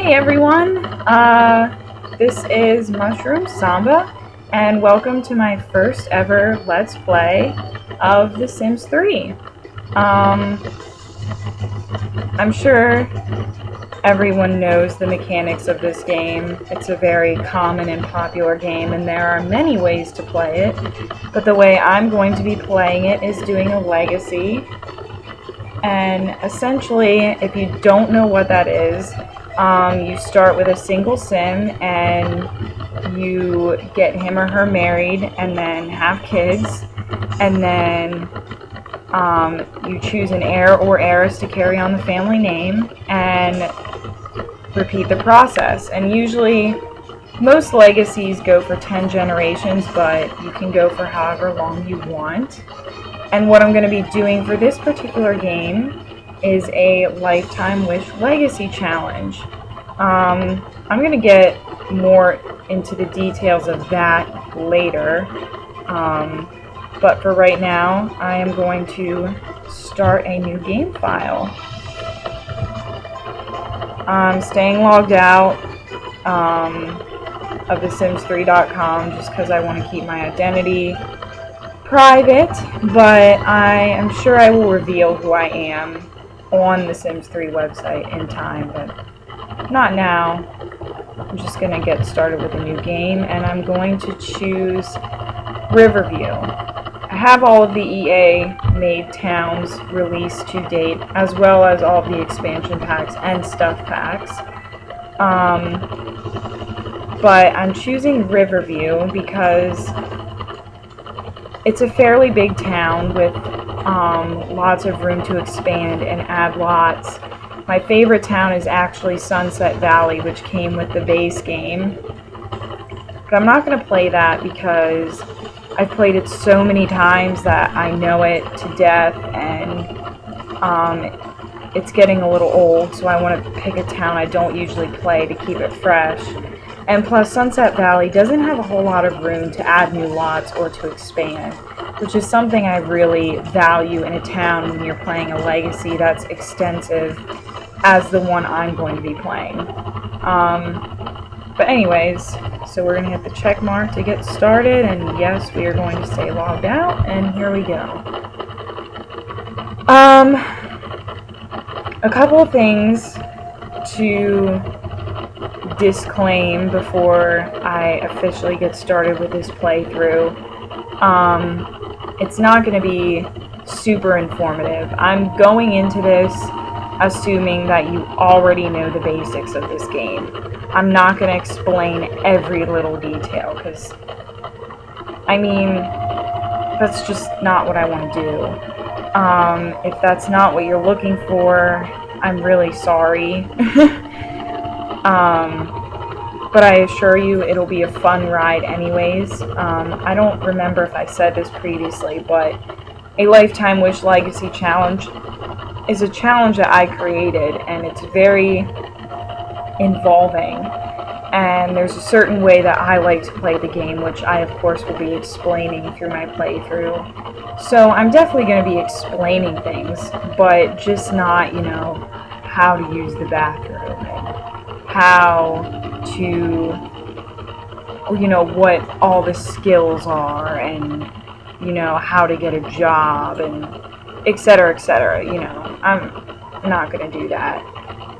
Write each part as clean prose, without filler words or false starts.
Hey everyone, this is MushroomSambaa, and welcome to my first ever Let's Play of The Sims 3. I'm sure everyone knows the mechanics of this game. It's a very common and popular game, and there are many ways to play it, but the way I'm going to be playing it is doing a legacy. And essentially, if you don't know what that is, you start with a single sim and you get him or her married and then have kids, and then you choose an heir or heiress to carry on the family name and repeat the process. And usually most legacies go for 10 generations, but you can go for however long you want. And what I'm going to be doing for this particular game is a Lifetime Wish Legacy Challenge. I'm going to get more into the details of that later, but for right now I am going to start a new game file. I'm staying logged out of thesims3.com just because I want to keep my identity private, but I am sure I will reveal who I am on the Sims 3 website in time, but not now. I'm just going to get started with a new game, and I'm going to choose Riverview. I have all of the EA made towns released to date, as well as all of the expansion packs and stuff packs. But I'm choosing Riverview because it's a fairly big town with lots of room to expand and add lots. My favorite town is actually Sunset Valley, which came with the base game. But I'm not going to play that because I've played it so many times that I know it to death, and it's getting a little old, so I want to pick a town I don't usually play to keep it fresh. And plus, Sunset Valley doesn't have a whole lot of room to add new lots or to expand, which is something I really value in a town when you're playing a legacy that's extensive as the one I'm going to be playing. But anyways, so we're going to hit the check mark to get started, and yes, we are going to stay logged out, and here we go. A couple of things to disclaim before I officially get started with this playthrough. It's not going to be super informative. I'm going into this assuming that you already know the basics of this game. I'm not going to explain every little detail because, I mean, that's just not what I want to do. If that's not what you're looking for, I'm really sorry. But I assure you it'll be a fun ride anyways. I don't remember if I said this previously, but a Lifetime Wish Legacy Challenge is a challenge that I created, and it's very involving. And there's a certain way that I like to play the game, which I of course will be explaining through my playthrough. So I'm definitely going to be explaining things, but just not, you know, how to use the bathroom and how to, you know, what all the skills are, and, you know, how to get a job, and etc., etc. You know, I'm not going to do that.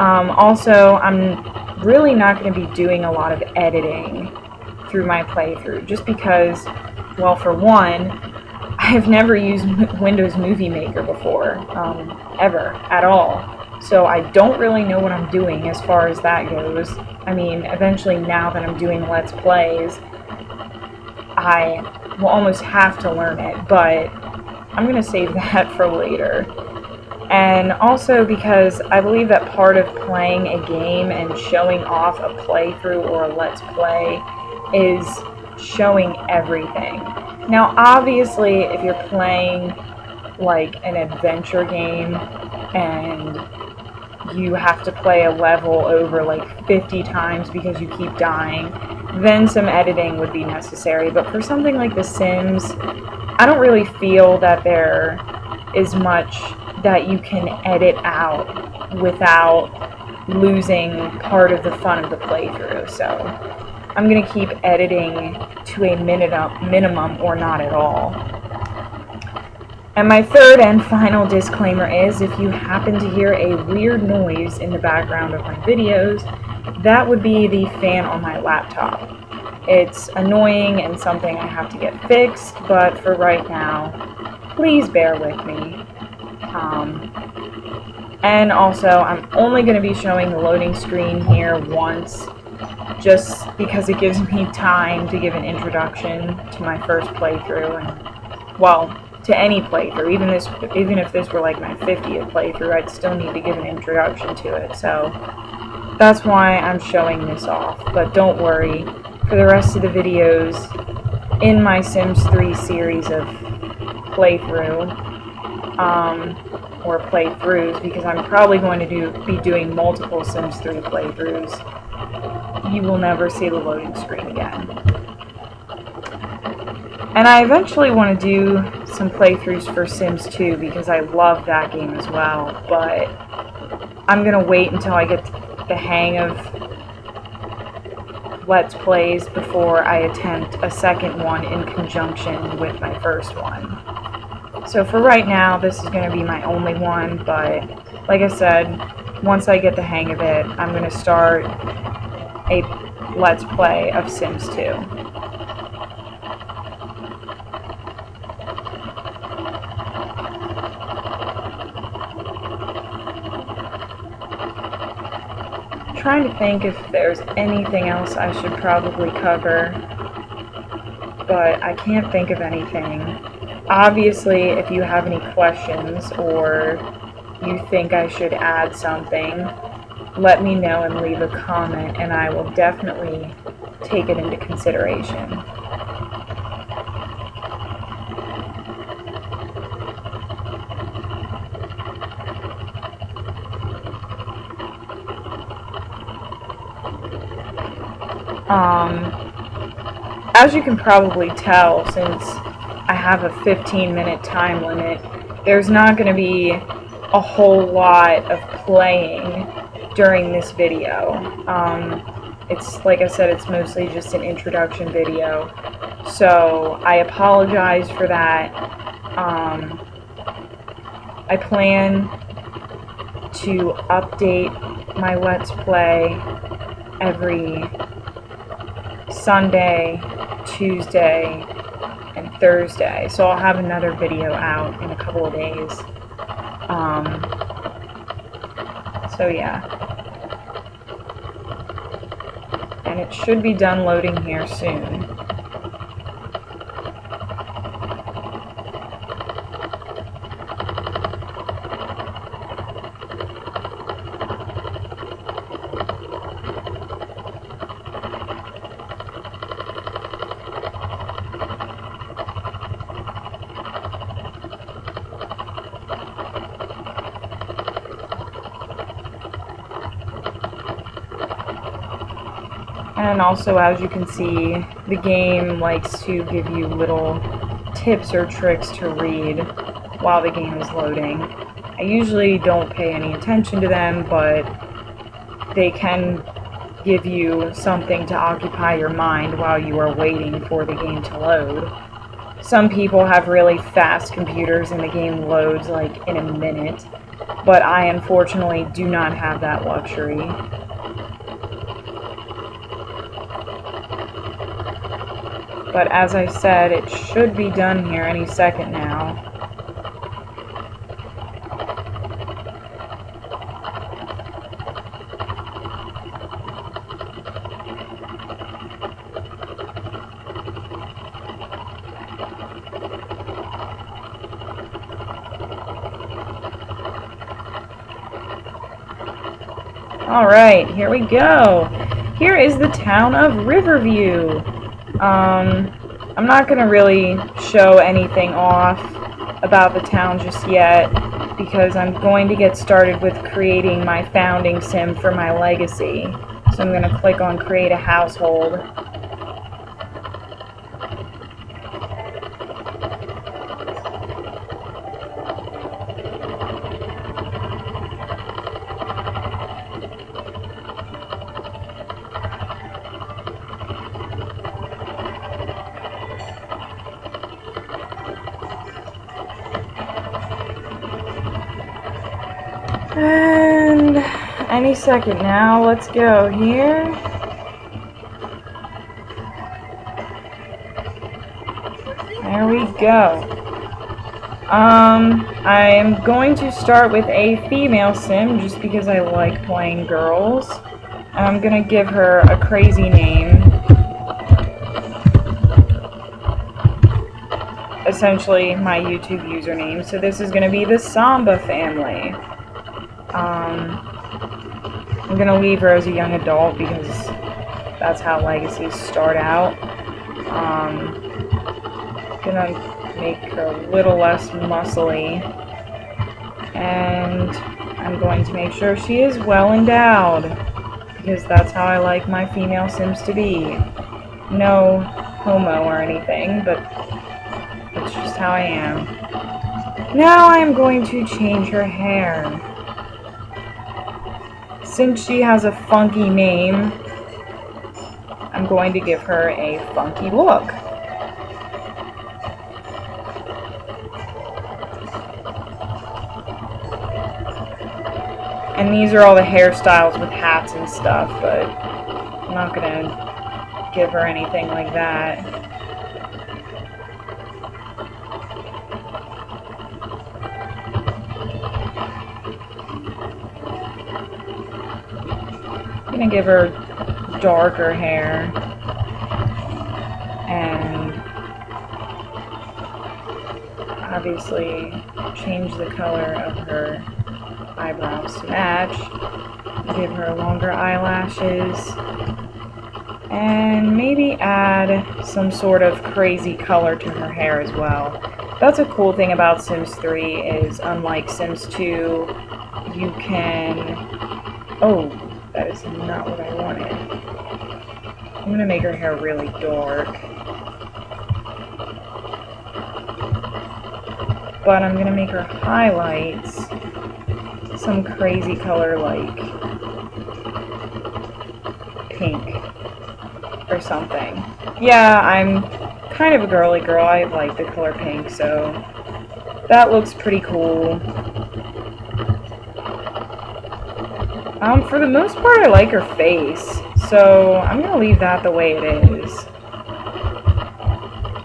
Also, I'm really not going to be doing a lot of editing through my playthrough, just because, well, for one, I've never used Windows Movie Maker before, ever, at all. So I don't really know what I'm doing as far as that goes. I mean, eventually, now that I'm doing Let's Plays, I will almost have to learn it, but I'm going to save that for later. And also because I believe that part of playing a game and showing off a playthrough or a Let's Play is showing everything. Now, obviously, if you're playing like an adventure game and you have to play a level over like 50 times because you keep dying, then some editing would be necessary. But for something like The Sims, I don't really feel that there is much that you can edit out without losing part of the fun of the playthrough. So I'm going to keep editing to a minimum or not at all. And my third and final disclaimer is, if you happen to hear a weird noise in the background of my videos, that would be the fan on my laptop. It's annoying and something I have to get fixed, but for right now, please bear with me. And also, I'm only going to be showing the loading screen here once, just because it gives me time to give an introduction to my first playthrough, and, well, to any playthrough. Even if this were like my 50th playthrough, I'd still need to give an introduction to it, so that's why I'm showing this off. But don't worry, for the rest of the videos in my Sims 3 series of playthrough, or playthroughs, because I'm probably going to be doing multiple Sims 3 playthroughs, you will never see the loading screen again. And I eventually want to do some playthroughs for Sims 2 because I love that game as well, but I'm going to wait until I get the hang of Let's Plays before I attempt a second one in conjunction with my first one. So for right now, this is going to be my only one, but like I said, once I get the hang of it, I'm going to start a Let's Play of Sims 2. Trying to think if there's anything else I should probably cover, but I can't think of anything. Obviously, if you have any questions or you think I should add something, let me know and leave a comment, and I will definitely take it into consideration. As you can probably tell, since I have a 15-minute time limit, there's not going to be a whole lot of playing during this video. It's, like I said, it's mostly just an introduction video, so I apologize for that. I plan to update my Let's Play every Sunday, Tuesday, and Thursday, so I'll have another video out in a couple of days. So yeah, and it should be done loading here soon. And also, as you can see, the game likes to give you little tips or tricks to read while the game is loading. I usually don't pay any attention to them, but they can give you something to occupy your mind while you are waiting for the game to load. Some people have really fast computers and the game loads like in a minute, but I unfortunately do not have that luxury. But as I said, it should be done here any second now. Alright, here we go. Here is the town of Riverview. I'm not going to really show anything off about the town just yet, because I'm going to get started with creating my founding sim for my legacy. So I'm going to click on Create a Household. any second now. Let's go here. There we go. I'm going to start with a female sim just because I like playing girls. I'm gonna give her a crazy name. Essentially my YouTube username. So this is gonna be the Sambaa family. I'm gonna leave her as a young adult because that's how legacies start out. Gonna make her a little less muscly, and I'm going to make sure she is well endowed because that's how I like my female sims to be. No homo or anything, but that's just how I am. Now I'm going to change her hair. Since she has a funky name, I'm going to give her a funky look. And these are all the hairstyles with hats and stuff, but I'm not gonna give her anything like that. I'm gonna give her darker hair and obviously change the color of her eyebrows to match, give her longer eyelashes, and maybe add some sort of crazy color to her hair as well. That's a cool thing about Sims 3 is, unlike Sims 2, you can... Oh, that is not what I wanted. I'm gonna make her hair really dark. But I'm gonna make her highlights some crazy color like pink or something. Yeah, I'm kind of a girly girl. I like the color pink, so that looks pretty cool. For the most part, I like her face, so I'm gonna leave that the way it is.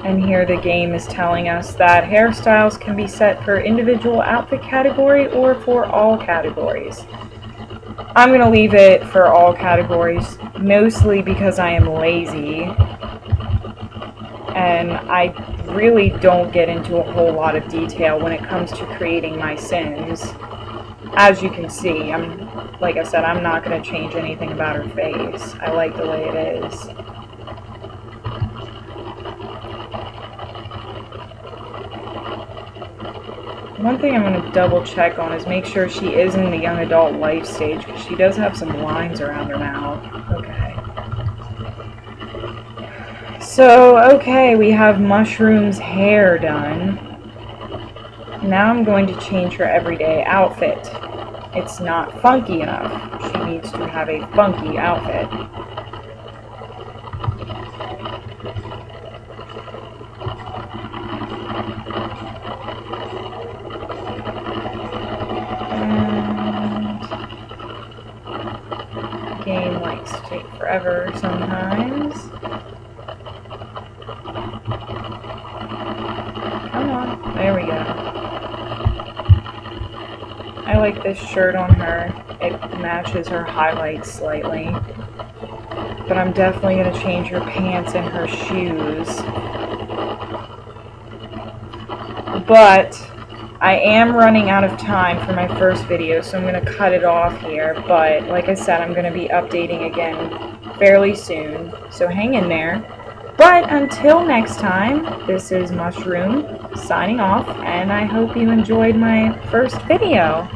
And here the game is telling us that hairstyles can be set for individual outfit category or for all categories. I'm going to leave it for all categories, mostly because I am lazy. And I really don't get into a whole lot of detail when it comes to creating my Sims. As you can see, like I said, I'm not going to change anything about her face. I like the way it is. One thing I'm going to double check on is make sure she is in the young adult life stage, because she does have some lines around her mouth. Okay. So, okay, we have Mushroom's hair done. Now I'm going to change her everyday outfit. It's not funky enough. She needs to have a funky outfit. Game likes to take forever sometimes. Come on, there we go. I like this shirt on her. It matches her highlights slightly. But I'm definitely going to change her pants and her shoes. But I am running out of time for my first video, so I'm going to cut it off here. But like I said, I'm going to be updating again fairly soon, so hang in there. But until next time, this is Mushroom signing off, and I hope you enjoyed my first video.